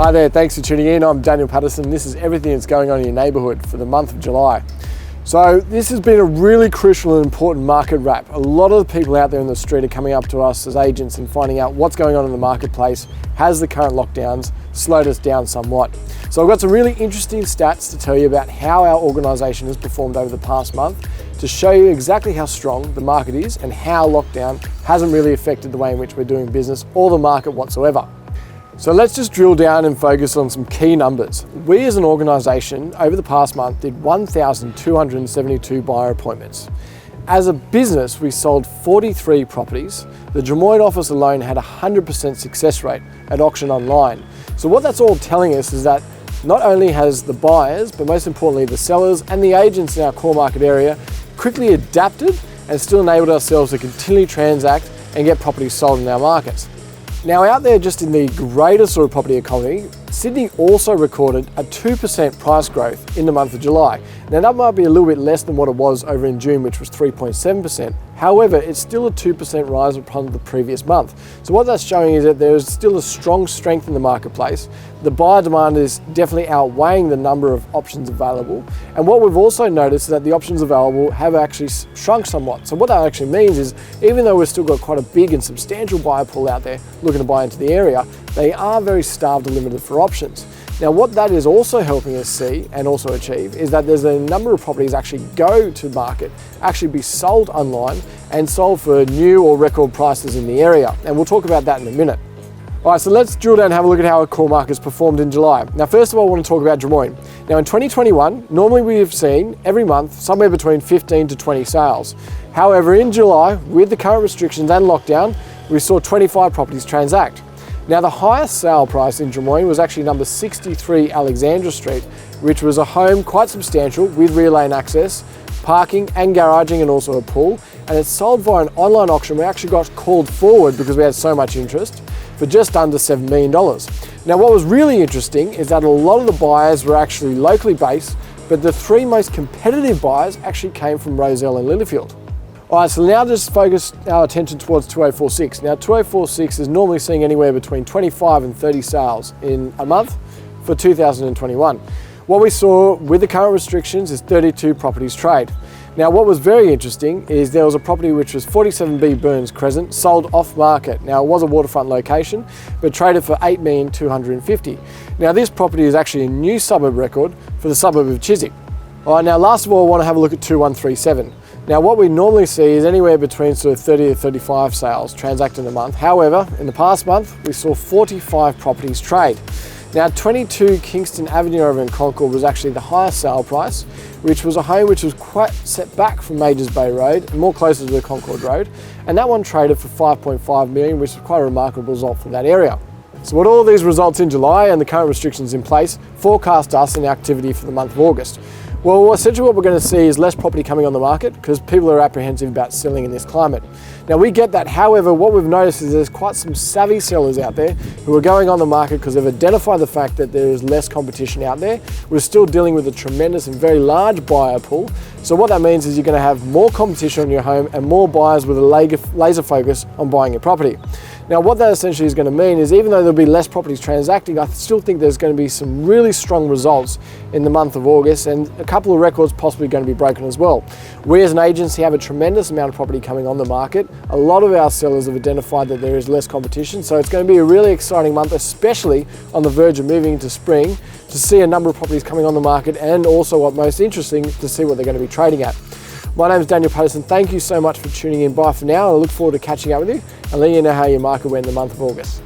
Hi there, thanks for tuning in. I'm Daniel Patterson. This is everything that's going on in your neighbourhood for the month of July. So this has been a really crucial and important market wrap. A lot of the people out there in the street are coming up to us as agents and finding out what's going on in the marketplace. Has the current lockdowns slowed us down somewhat? So I've got some really interesting stats to tell you about how our organisation has performed over the past month to show you exactly how strong the market is and how lockdown hasn't really affected the way in which we're doing business or the market whatsoever. So let's just drill down and focus on some key numbers. We as an organisation over the past month did 1,272 buyer appointments. As a business, we sold 43 properties. The Des Moines office alone had a 100% success rate at auction online. So what that's all telling us is that not only has the buyers, but most importantly the sellers and the agents in our core market area quickly adapted and still enabled ourselves to continue to transact and get properties sold in our markets. Now out there just in the greater sort of property economy, Sydney also recorded a 2% price growth in the month of July. Now that might be a little bit less than what it was over in June, which was 3.7%. However, it's still a 2% rise upon the previous month. So what that's showing is that there is still a strong strength in the marketplace. The buyer demand is definitely outweighing the number of options available. And what we've also noticed is that the options available have actually shrunk somewhat. So what that actually means is even though we've still got quite a big and substantial buyer pool out there looking to buy into the area, they are very starved and limited for options. Now what that is also helping us see and also achieve is that there's a number of properties actually go to market, actually be sold online and sold for new or record prices in the area. And we'll talk about that in a minute. All right, so let's drill down and have a look at how our core markets performed in July. Now, first of all, I want to talk about Des Moines. Now, in 2021, normally we have seen every month somewhere between 15 to 20 sales. However, in July, with the current restrictions and lockdown, we saw 25 properties transact. Now, the highest sale price in Des Moines was actually number 63 Alexandra Street, which was a home quite substantial with rear lane access, parking and garaging and also a pool. And it sold via an online auction. We actually got called forward because we had so much interest for just under $7 million. Now, what was really interesting is that a lot of the buyers were actually locally based, but the three most competitive buyers actually came from Rozelle and Littlefield. All right, so now just focus our attention towards 2046. Now 2046 is normally seeing anywhere between 25 and 30 sales in a month for 2021. What we saw with the current restrictions is 32 properties trade. Now what was very interesting is there was a property which was 47B Burns Crescent, sold off market. Now it was a waterfront location, but traded for $8,250,000. Now this property is actually a new suburb record for the suburb of Chiswick. All right, now last of all I want to have a look at 2137. Now what we normally see is anywhere between sort of 30 to 35 sales transact in a month. However, in the past month, we saw 45 properties trade. Now 22 Kingston Avenue over in Concord was actually the highest sale price, which was a home which was quite set back from Majors Bay Road and more closer to the Concord Road. And that one traded for $5.5 million, which is quite a remarkable result for that area. So what all these results in July and the current restrictions in place forecast us in activity for the month of August. Well, essentially what we're going to see is less property coming on the market because people are apprehensive about selling in this climate. Now we get that, however, what we've noticed is there's quite some savvy sellers out there who are going on the market because they've identified the fact that there is less competition out there. We're still dealing with a tremendous and very large buyer pool. So what that means is you're going to have more competition on your home and more buyers with a laser focus on buying your property. Now what that essentially is going to mean is even though there'll be less properties transacting, I still think there's going to be some really strong results in the month of August and a couple of records possibly going to be broken as well. We as an agency have a tremendous amount of property coming on the market. A lot of our sellers have identified that there is less competition, so it's going to be a really exciting month, especially on the verge of moving into spring, to see a number of properties coming on the market and also what most interesting, to see what they're going to be trading at. My name is Daniel Patterson. Thank you so much for tuning in. Bye for now. I look forward to catching up with you and letting you know how your market went in the month of August.